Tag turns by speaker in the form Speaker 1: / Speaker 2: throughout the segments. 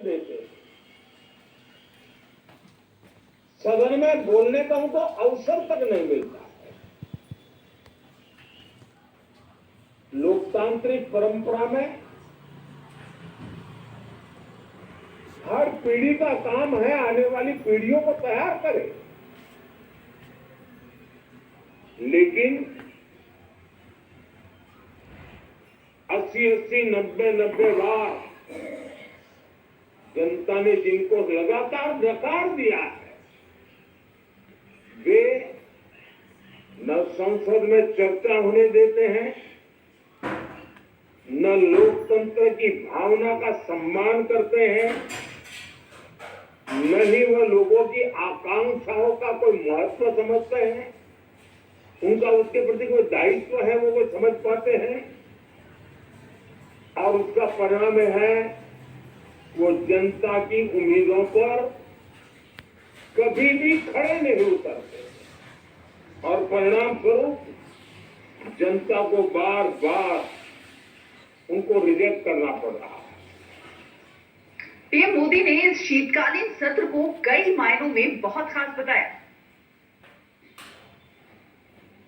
Speaker 1: देते, सदन में बोलने का उनको अवसर तक नहीं मिलता है। लोकतांत्रिक परंपरा में हर पीढ़ी का काम है आने वाली पीढ़ियों को तैयार करे, लेकिन 80-80, 90-90 बार जनता ने जिनको लगातार नकार दिया है, वे न संसद में चर्चा होने देते हैं, न लोकतंत्र की भावना का सम्मान करते हैं, न ही वह लोगों की आकांक्षाओं का कोई महत्व समझते हैं, उनका उसके प्रति कोई दायित्व है वो समझ पाते हैं, और उसका परिणाम है वो जनता की उम्मीदों पर कभी भी खड़े नहीं उतरते, और परिणाम स्वरूप जनता को बार बार उनको रिजेक्ट करना पड़ रहा है।
Speaker 2: पीएम मोदी ने इस शीतकालीन सत्र को कई मायनों में बहुत खास बताया।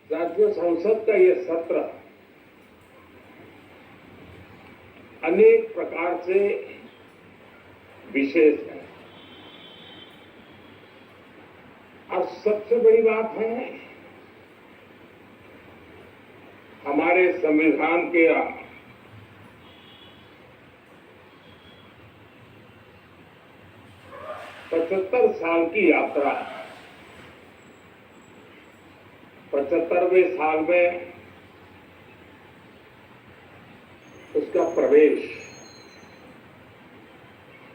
Speaker 1: राज्य संसद का यह सत्र अनेक प्रकार से विशेष है, और सबसे बड़ी बात है हमारे संविधान के 75 साल की यात्रा, 75वें साल में उसका प्रवेश,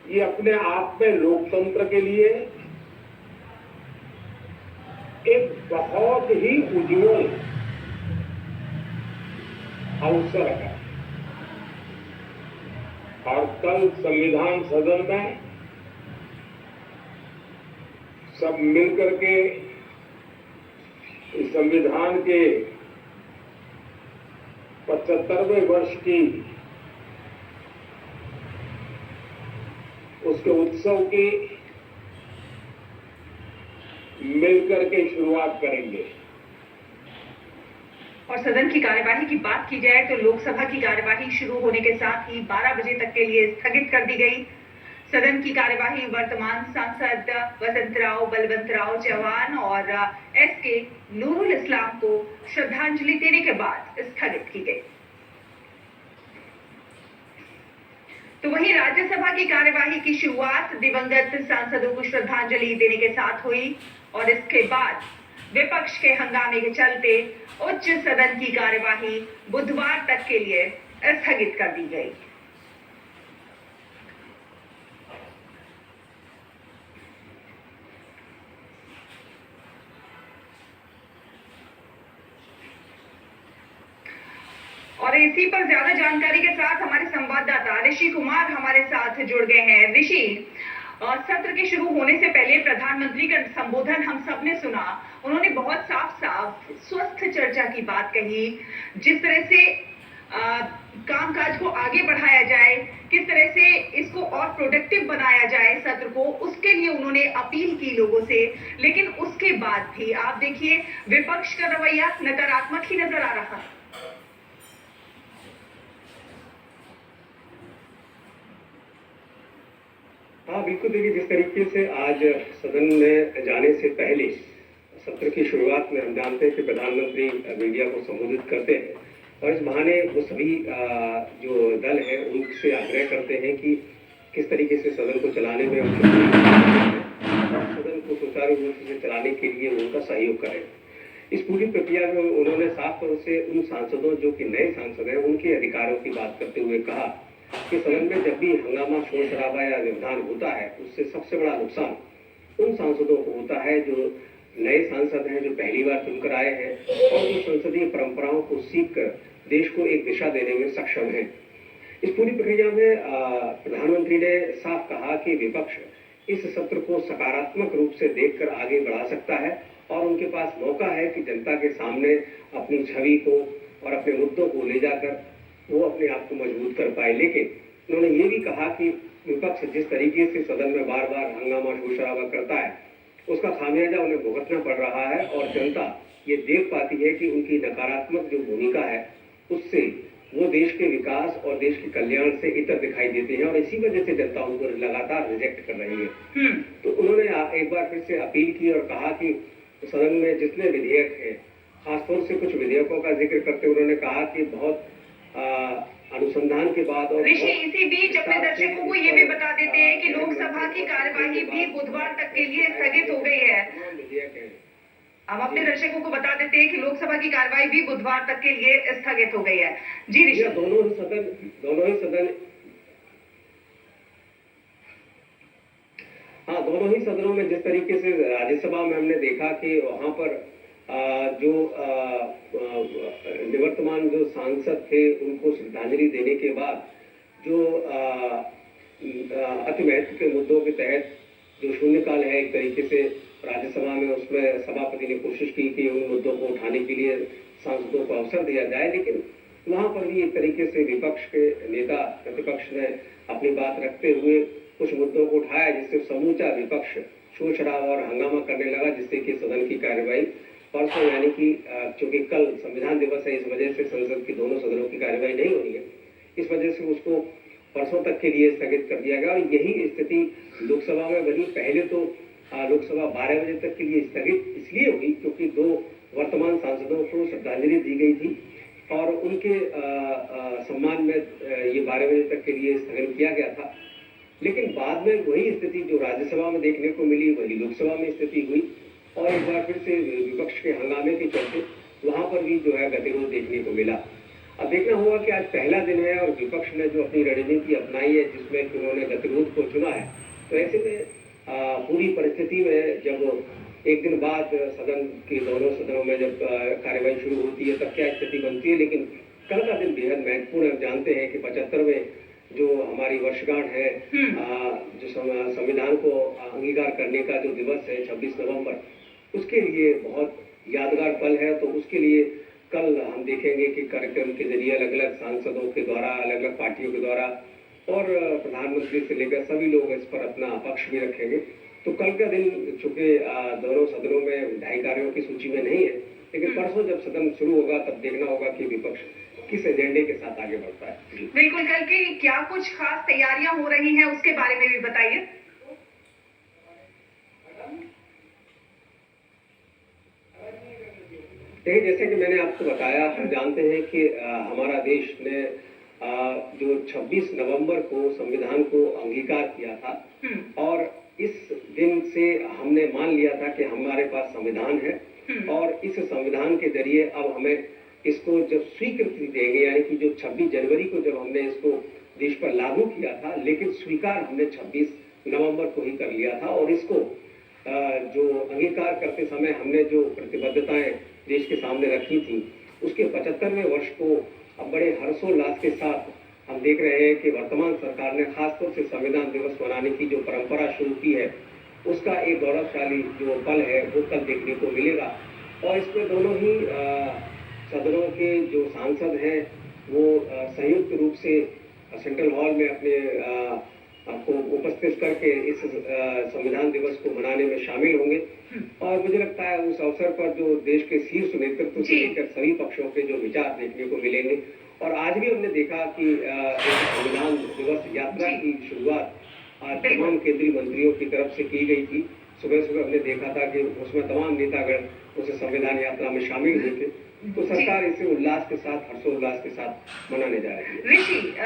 Speaker 1: ये अपने आप में लोकतंत्र के लिए एक बहुत ही उज्ज्वल अवसर है। और कल संविधान सदन में सब मिलकर के इस संविधान के 75वें वर्ष की उसके उत्सव की मिलकर के शुरुआत करेंगे।
Speaker 2: और सदन की कार्यवाही की बात की जाए तो लोकसभा की कार्यवाही शुरू होने के साथ ही 12 बजे तक के लिए स्थगित कर दी गई। सदन की कार्यवाही वर्तमान सांसद वसंतराव बलवंतराव चौहान और एसके नूरुल इस्लाम को श्रद्धांजलि देने के बाद स्थगित की गई। तो वहीं राज्यसभा की कार्यवाही की शुरुआत दिवंगत सांसदों को श्रद्धांजलि देने के साथ हुई, और इसके बाद विपक्ष के हंगामे के चलते उच्च सदन की कार्यवाही बुधवार तक के लिए स्थगित कर दी गई। और इसी पर ज्यादा जानकारी के साथ हमारे संवाददाता ऋषि कुमार हमारे साथ जुड़ गए हैं। ऋषि, सत्र के शुरू होने से पहले प्रधानमंत्री का संबोधन हम सब ने सुना। उन्होंने बहुत साफ साफ स्वस्थ चर्चा की बात कही, जिस तरह से कामकाज को आगे बढ़ाया जाए, किस तरह से इसको और प्रोडक्टिव बनाया जाए सत्र को, उसके लिए उन्होंने अपील की लोगों से। लेकिन उसके बाद भी आप देखिए विपक्ष का रवैया नकारात्मक ही नजर आ रहा है।
Speaker 3: हाँ बिल्कुल, देखिए जिस तरीके से आज सदन में जाने से पहले सत्र की शुरुआत में हम जानते हैं कि प्रधानमंत्री मीडिया को संबोधित करते हैं, और इस बहाने वो सभी जो दल हैं उनसे आग्रह करते हैं कि किस तरीके से सदन को चलाने में सदन को सुचारू रूप से चलाने के लिए उनका सहयोग करें। इस पूरी प्रक्रिया में उन्होंने साफ तौर से उन सांसदों जो कि नए सांसद हैं उनके अधिकारों की बात करते हुए कहा कि सदन में जब भी हंगामा, शोर शराबा या व्यवधान होता है उससे सबसे बड़ा नुकसान उन सांसदों को होता है जो नए सांसद हैं, जो पहली बार चुनकर आए हैं और जो संसदीय परंपराओं को सीख कर देश को एक दिशा देने में सक्षम हैं। इस पूरी प्रक्रिया में प्रधानमंत्री ने साफ कहा कि विपक्ष इस सत्र को सकारात्मक रूप से देखकर आगे बढ़ा सकता है, और उनके पास मौका है कि जनता के सामने अपनी छवि को और अपने मुद्दों को ले जाकर वो अपने आप को मजबूत कर पाए। लेकिन उन्होंने ये भी कहा कि विपक्ष जिस तरीके से सदन में बार बार हंगामा शोर शराबा करता है, उसका खामियाजा उन्हें भुगतना पड़ रहा है और जनता ये देख पाती है कि उनकी नकारात्मक जो भूमिका है उससे वो देश के विकास और देश के कल्याण से इतर दिखाई देते हैं और इसी वजह से जनता उनको लगातार रिजेक्ट कर रही है। तो उन्होंने एक बार फिर से अपील की और कहा कि सदन में जितने विधेयक हैं, खासतौर से कुछ विधेयकों का जिक्र करते हुए उन्होंने कहा कि बहुत अनुसंधान के बाद और
Speaker 2: ऋषि, इसी बीच अपने दर्शकों को ये भी बता देते हैं कि लोकसभा की कार्यवाही भी बुधवार तक के लिए स्थगित हो गई है।
Speaker 3: विधेयक है।
Speaker 2: हम अपने दर्शकों को बता देते हैं कि लोकसभा की कार्यवाही भी बुधवार तक के लिए स्थगित हो गई है। जी ऋषि,
Speaker 3: दोनों ही सदनों में जिस तरीके से राज्यसभा में हमने देखा कि वहां पर जो निवर्तमान जो सांसद थे उनको श्रद्धांजलि देने के बाद जो अति महत्व के मुद्दों के तहत जो शून्यकाल है एक तरीके से राज्यसभा में, उसमें सभापति ने कोशिश की कि उन मुद्दों को उठाने के लिए सांसदों को अवसर दिया जाए, लेकिन वहां पर भी एक तरीके से विपक्ष के नेता प्रतिपक्ष ने अपनी बात रखते हुए कुछ मुद्दों को उठाया जिससे समूचा विपक्ष शोर शराबा और हंगामा करने लगा, जिससे कि सदन की कार्यवाही परसों यानी कि चूंकि कल संविधान दिवस है, इस वजह से संसद की दोनों सदनों की कार्यवाही नहीं हो रही है, इस वजह से उसको परसों तक के लिए स्थगित कर दिया गया। और यही स्थिति लोकसभा में बनी। पहले तो लोकसभा 12 बजे तक के लिए स्थगित इसलिए हुई क्योंकि 2 वर्तमान सांसदों को श्रद्धांजलि दी गई थी और उनके सम्मान में ये 12 बजे तक के लिए स्थगन किया गया था। लेकिन बाद में वही स्थिति जो राज्यसभा में देखने को मिली वही लोकसभा में स्थिति हुई और एक बार फिर से विपक्ष के हंगामे के चलते वहां पर भी जो है गतिरोध देखने को मिला। अब देखना होगा कि आज पहला दिन है और विपक्ष ने जो अपनी रणनीति अपनाई है जिसमें कि उन्होंने गतिरोध को चुना है, तो ऐसे में पूरी परिस्थिति में जब एक दिन बाद सदन के दोनों सदनों में जब कार्यवाही शुरू होती है तब क्या स्थिति बनती है। लेकिन कल का दिन बेहद महत्वपूर्ण है। हम जानते हैं कि 75वें जो हमारी वर्षगांठ है, जो संविधान को अंगीकार करने का जो दिवस है 26 नवंबर, उसके लिए बहुत यादगार पल है। तो उसके लिए कल हम देखेंगे कि कार्यक्रम के जरिए अलग अलग सांसदों के द्वारा, अलग अलग पार्टियों के द्वारा और प्रधानमंत्री से लेकर सभी लोग इस पर अपना पक्ष भी रखेंगे। तो कल का दिन चूंकि दोनों सदनों में विधायी कार्यों की सूची में नहीं है, लेकिन परसों जब सदन शुरू होगा तब देखना होगा कि विपक्ष किस एजेंडे के साथ आगे बढ़ता है।
Speaker 2: बिल्कुल, कल की क्या कुछ खास तैयारियां हो रही हैं उसके बारे में भी बताइए।
Speaker 3: जैसे कि मैंने आपको बताया, हम जानते हैं कि हमारा देश ने जो 26 नवंबर को संविधान को अंगीकार किया था और इस दिन से हमने मान लिया था कि हमारे पास संविधान है और इस संविधान के जरिए अब हमें इसको जब स्वीकृति देंगे, यानी कि जो 26 जनवरी को जब हमने इसको देश पर लागू किया था, लेकिन स्वीकार हमने 26 नवंबर को ही कर लिया था और इसको जो अंगीकार करते समय हमने जो प्रतिबद्धताएं देश के सामने रखी थी, उसके 75वें वर्ष को अब बड़े हर्षोल्लास के साथ हम देख रहे हैं कि वर्तमान सरकार ने खासतौर से संविधान दिवस मनाने की जो परंपरा शुरू की है, उसका एक गौरवशाली जो पल है वो कल देखने को मिलेगा। और इसमें दोनों ही सदनों के जो सांसद हैं वो संयुक्त रूप से सेंट्रल हॉल में अपने आपको उपस्थित करके इस संविधान दिवस को मनाने में शामिल होंगे और मुझे लगता है उस अवसर पर जो देश के शीर्ष नेतृत्व से लेकर सभी पक्षों के जो विचार देखने को मिलेंगे। और आज भी हमने देखा कि संविधान दिवस यात्रा की शुरुआत आज तमाम केंद्रीय मंत्रियों की तरफ से की गई थी। सुबह सुबह हमने देखा था कि उसमें तमाम नेतागण उस संविधान यात्रा में शामिल हुए थे। तो सरकार इसे उल्लास के साथ, हर्षोल्लास के साथ मनाने जा रही है।
Speaker 2: ऋषि,